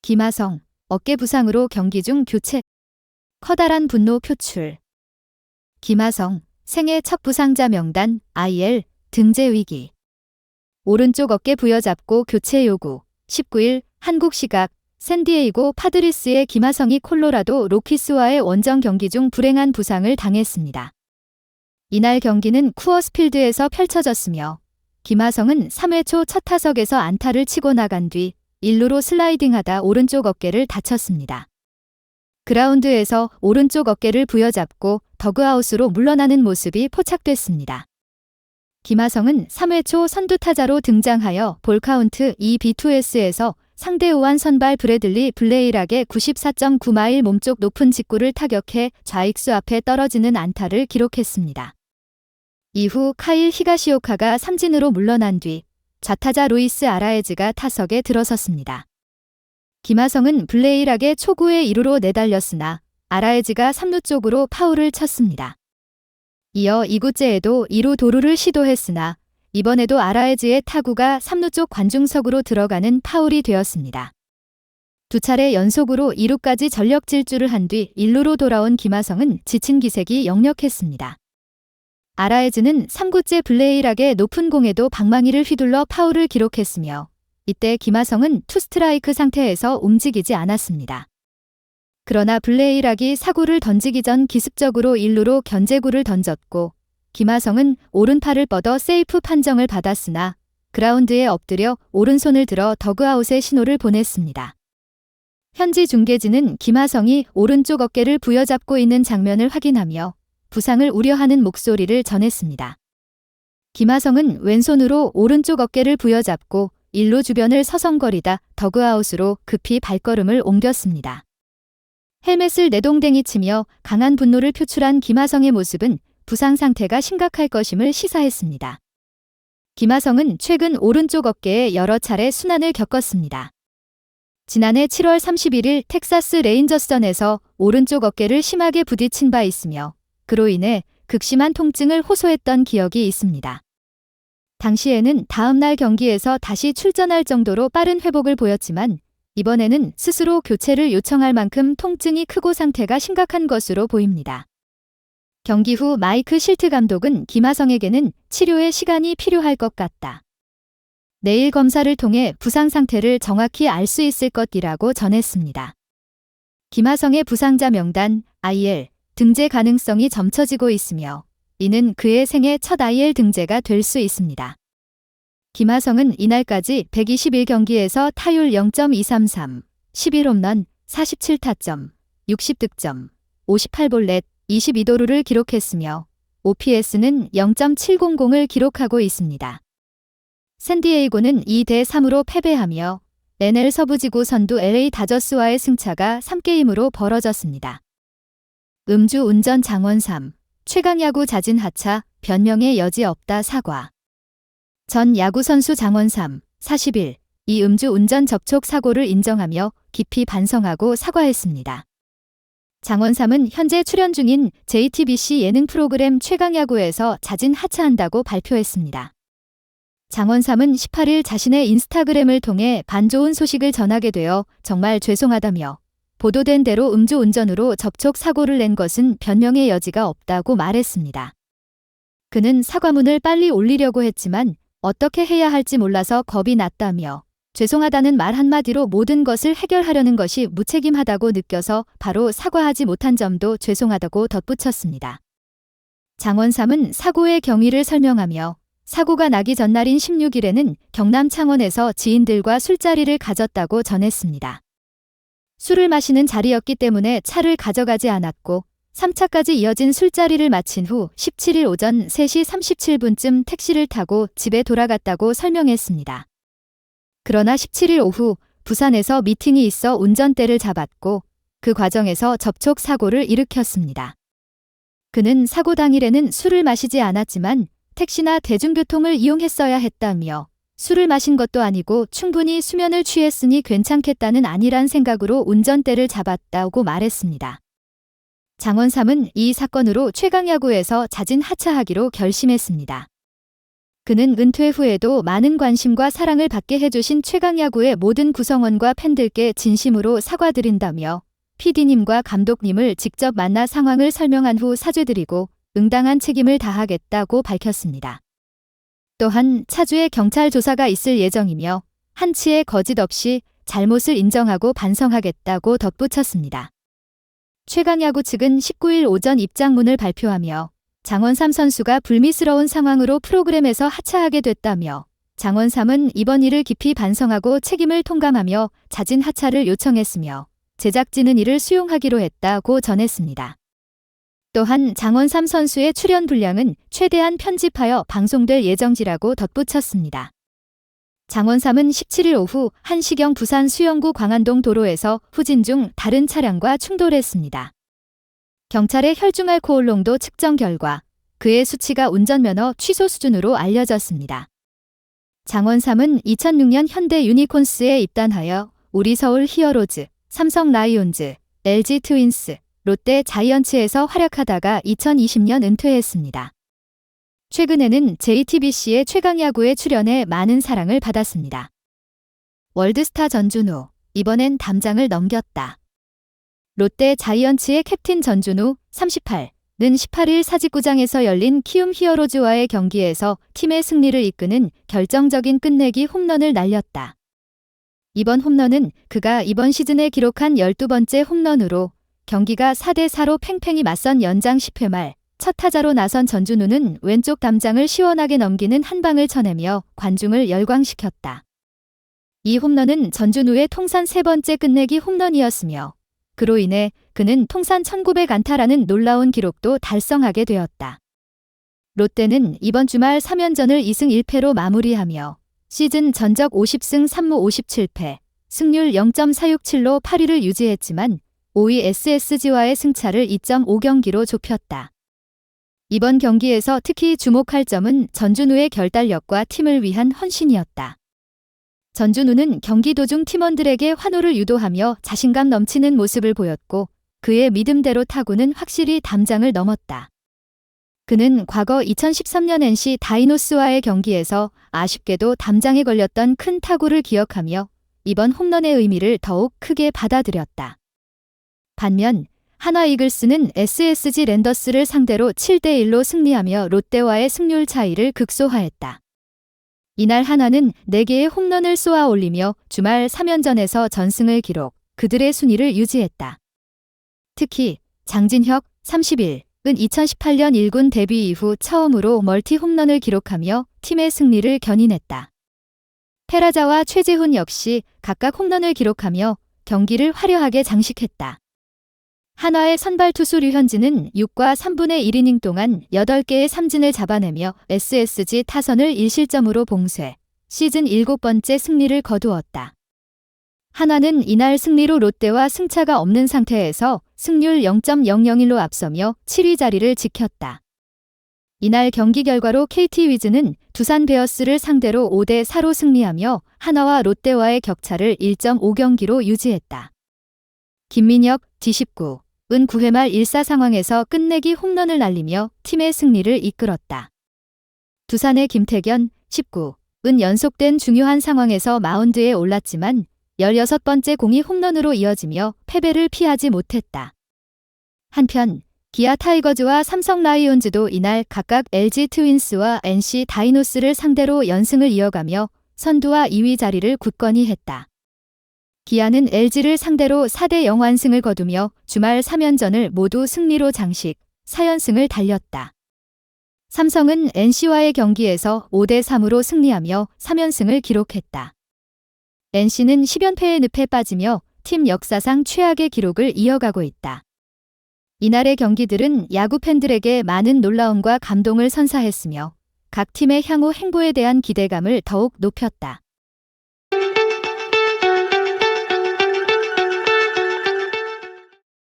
김하성, 어깨 부상으로 경기 중 교체. 커다란 분노 표출. 김하성, 생애 첫 부상자 명단, IL, 등재 위기. 오른쪽 어깨 부여잡고 교체 요구. 19일, 한국 시각, 샌디에이고 파드리스의 김하성이 콜로라도 로키스와의 원정 경기 중 불행한 부상을 당했습니다. 이날 경기는 쿠어스필드에서 펼쳐졌으며 김하성은 3회 초 첫 타석에서 안타를 치고 나간 뒤 1루로 슬라이딩하다 오른쪽 어깨를 다쳤습니다. 그라운드에서 오른쪽 어깨를 부여잡고 더그아웃으로 물러나는 모습이 포착됐습니다. 김하성은 3회 초 선두타자로 등장하여 볼카운트 2B2S에서 상대 우완 선발 브래들리 블레이락의 94.9마일 몸쪽 높은 직구를 타격해 좌익수 앞에 떨어지는 안타를 기록했습니다. 이후 카일 히가시오카가 삼진으로 물러난 뒤 좌타자 루이스 아라에즈가 타석에 들어섰습니다. 김하성은 블레이락의 초구의 2루로 내달렸으나 아라에즈가 3루 쪽으로 파울을 쳤습니다. 이어 2구째에도 2루 도루를 시도했으나 이번에도 아라에즈의 타구가 3루 쪽 관중석으로 들어가는 파울이 되었습니다. 두 차례 연속으로 2루까지 전력 질주를 한 뒤 1루로 돌아온 김하성은 지친 기색이 역력했습니다. 아라에즈는 3구째 블레이락의 높은 공에도 방망이를 휘둘러 파울을 기록했으며 이때 김하성은 투스트라이크 상태에서 움직이지 않았습니다. 그러나 블레이락이 사구를 던지기 전 기습적으로 1루로 견제구를 던졌고 김하성은 오른팔을 뻗어 세이프 판정을 받았으나 그라운드에 엎드려 오른손을 들어 더그아웃의 신호를 보냈습니다. 현지 중계진은 김하성이 오른쪽 어깨를 부여잡고 있는 장면을 확인하며 부상을 우려하는 목소리를 전했습니다. 김하성은 왼손으로 오른쪽 어깨를 부여잡고 1루 주변을 서성거리다 더그아웃으로 급히 발걸음을 옮겼습니다. 헬멧을 내동댕이 치며 강한 분노를 표출한 김하성의 모습은 부상 상태가 심각할 것임을 시사했습니다. 김하성은 최근 오른쪽 어깨에 여러 차례 순환을 겪었습니다. 지난해 7월 31일 텍사스 레인저스전에서 오른쪽 어깨를 심하게 부딪힌 바 있으며 그로 인해 극심한 통증을 호소했던 기억이 있습니다. 당시에는 다음날 경기에서 다시 출전할 정도로 빠른 회복을 보였지만 이번에는 스스로 교체를 요청할 만큼 통증이 크고 상태가 심각한 것으로 보입니다. 경기 후 마이크 실트 감독은 김하성에게는 치료의 시간이 필요할 것 같다. 내일 검사를 통해 부상 상태를 정확히 알 수 있을 것이라고 전했습니다. 김하성의 부상자 명단, IL, 등재 가능성이 점쳐지고 있으며 이는 그의 생애 첫 IL 등재가 될 수 있습니다. 김하성은 이날까지 121경기에서 타율 0.233, 11홈런, 47타점, 60득점, 58볼넷, 22도루를 기록했으며 OPS는 0.700을 기록하고 있습니다. 샌디에이고는 2대3으로 패배하며 NL 서부지구 선두 LA 다저스와의 승차가 3게임으로 벌어졌습니다. 음주운전 장원삼, 최강야구 자진 하차, 변명의 여지 없다 사과. 전 야구선수 장원삼, 40일, 이 음주운전 접촉 사고를 인정하며 깊이 반성하고 사과했습니다. 장원삼은 현재 출연 중인 JTBC 예능 프로그램 최강야구에서 자진 하차한다고 발표했습니다. 장원삼은 18일 자신의 인스타그램을 통해 반좋은 소식을 전하게 되어 정말 죄송하다며 보도된 대로 음주운전으로 접촉 사고를 낸 것은 변명의 여지가 없다고 말했습니다. 그는 사과문을 빨리 올리려고 했지만 어떻게 해야 할지 몰라서 겁이 났다며 죄송하다는 말 한마디로 모든 것을 해결하려는 것이 무책임하다고 느껴서 바로 사과하지 못한 점도 죄송하다고 덧붙였습니다. 장원삼은 사고의 경위를 설명하며 사고가 나기 전날인 16일에는 경남 창원에서 지인들과 술자리를 가졌다고 전했습니다. 술을 마시는 자리였기 때문에 차를 가져가지 않았고 3차까지 이어진 술자리를 마친 후 17일 오전 3시 37분쯤 택시를 타고 집에 돌아갔다고 설명했습니다. 그러나 17일 오후 부산에서 미팅이 있어 운전대를 잡았고 그 과정에서 접촉 사고를 일으켰습니다. 그는 사고 당일에는 술을 마시지 않았지만 택시나 대중교통을 이용했어야 했다며 술을 마신 것도 아니고 충분히 수면을 취했으니 괜찮겠다는 안일한 생각으로 운전대를 잡았다고 말했습니다. 장원삼은 이 사건으로 최강야구에서 자진 하차하기로 결심했습니다. 그는 은퇴 후에도 많은 관심과 사랑을 받게 해주신 최강야구의 모든 구성원과 팬들께 진심으로 사과드린다며 PD님과 감독님을 직접 만나 상황을 설명한 후 사죄드리고 응당한 책임을 다하겠다고 밝혔습니다. 또한 차주의 경찰 조사가 있을 예정이며 한치의 거짓 없이 잘못을 인정하고 반성하겠다고 덧붙였습니다. 최강야구 측은 19일 오전 입장문을 발표하며 장원삼 선수가 불미스러운 상황으로 프로그램에서 하차하게 됐다며 장원삼은 이번 일을 깊이 반성하고 책임을 통감하며 자진 하차를 요청했으며 제작진은 이를 수용하기로 했다고 전했습니다. 또한 장원삼 선수의 출연 분량은 최대한 편집하여 방송될 예정지라고 덧붙였습니다. 장원삼은 17일 오후 1시경 부산 수영구 광안동 도로에서 후진 중 다른 차량과 충돌했습니다. 경찰의 혈중 알코올 농도 측정 결과 그의 수치가 운전면허 취소 수준으로 알려졌습니다. 장원삼은 2006년 현대 유니콘스에 입단하여 우리 서울 히어로즈, 삼성 라이온즈, LG 트윈스, 롯데 자이언츠에서 활약하다가 2020년 은퇴했습니다. 최근에는 JTBC의 최강야구에 출연해 많은 사랑을 받았습니다. 월드스타 전준우, 이번엔 담장을 넘겼다. 롯데 자이언츠의 캡틴 전준우, 38는 18일 사직구장에서 열린 키움 히어로즈와의 경기에서 팀의 승리를 이끄는 결정적인 끝내기 홈런을 날렸다. 이번 홈런은 그가 이번 시즌에 기록한 12번째 홈런으로 경기가 4대4로 팽팽히 맞선 연장 10회 말 첫 타자로 나선 전준우는 왼쪽 담장을 시원하게 넘기는 한 방을 쳐내며 관중을 열광시켰다. 이 홈런은 전준우의 통산 3번째 끝내기 홈런이었으며 그로 인해 그는 통산 1900안타라는 놀라운 기록도 달성하게 되었다. 롯데는 이번 주말 3연전을 2승 1패로 마무리하며 시즌 전적 50승 3무 57패, 승률 0.467로 8위를 유지했지만 5위 SSG와의 승차를 2.5경기로 좁혔다. 이번 경기에서 특히 주목할 점은 전준우의 결단력과 팀을 위한 헌신이었다. 전준우는 경기 도중 팀원들에게 환호를 유도하며 자신감 넘치는 모습을 보였고 그의 믿음대로 타구는 확실히 담장을 넘었다. 그는 과거 2013년 NC 다이노스와의 경기에서 아쉽게도 담장에 걸렸던 큰 타구를 기억하며 이번 홈런의 의미를 더욱 크게 받아들였다. 반면 한화 이글스는 SSG 랜더스를 상대로 7대1로 승리하며 롯데와의 승률 차이를 극소화했다. 이날 한화는 4개의 홈런을 쏘아 올리며 주말 3연전에서 전승을 기록, 그들의 순위를 유지했다. 특히 장진혁 31은 2018년 1군 데뷔 이후 처음으로 멀티 홈런을 기록하며 팀의 승리를 견인했다. 페라자와 최재훈 역시 각각 홈런을 기록하며 경기를 화려하게 장식했다. 한화의 선발 투수 류현진은 6과 3분의 1이닝 동안 8개의 삼진을 잡아내며 SSG 타선을 1실점으로 봉쇄, 시즌 7번째 승리를 거두었다. 한화는 이날 승리로 롯데와 승차가 없는 상태에서 승률 0.001로 앞서며 7위 자리를 지켰다. 이날 경기 결과로 KT 위즈는 두산 베어스를 상대로 5대4로 승리하며 한화와 롯데와의 격차를 1.5경기로 유지했다. 김민혁 D19은 9회 말 1사 상황에서 끝내기 홈런을 날리며 팀의 승리를 이끌었다. 두산의 김태견 19은 연속된 중요한 상황에서 마운드에 올랐지만 16번째 공이 홈런으로 이어지며 패배를 피하지 못했다. 한편 기아 타이거즈와 삼성 라이온즈도 이날 각각 LG 트윈스와 NC 다이노스를 상대로 연승을 이어가며 선두와 2위 자리를 굳건히 했다. 기아는 LG를 상대로 4대0 완승을 거두며 주말 3연전을 모두 승리로 장식, 4연승을 달렸다. 삼성은 NC와의 경기에서 5대3으로 승리하며 3연승을 기록했다. NC는 10연패의 늪에 빠지며 팀 역사상 최악의 기록을 이어가고 있다. 이날의 경기들은 야구 팬들에게 많은 놀라움과 감동을 선사했으며 각 팀의 향후 행보에 대한 기대감을 더욱 높였다.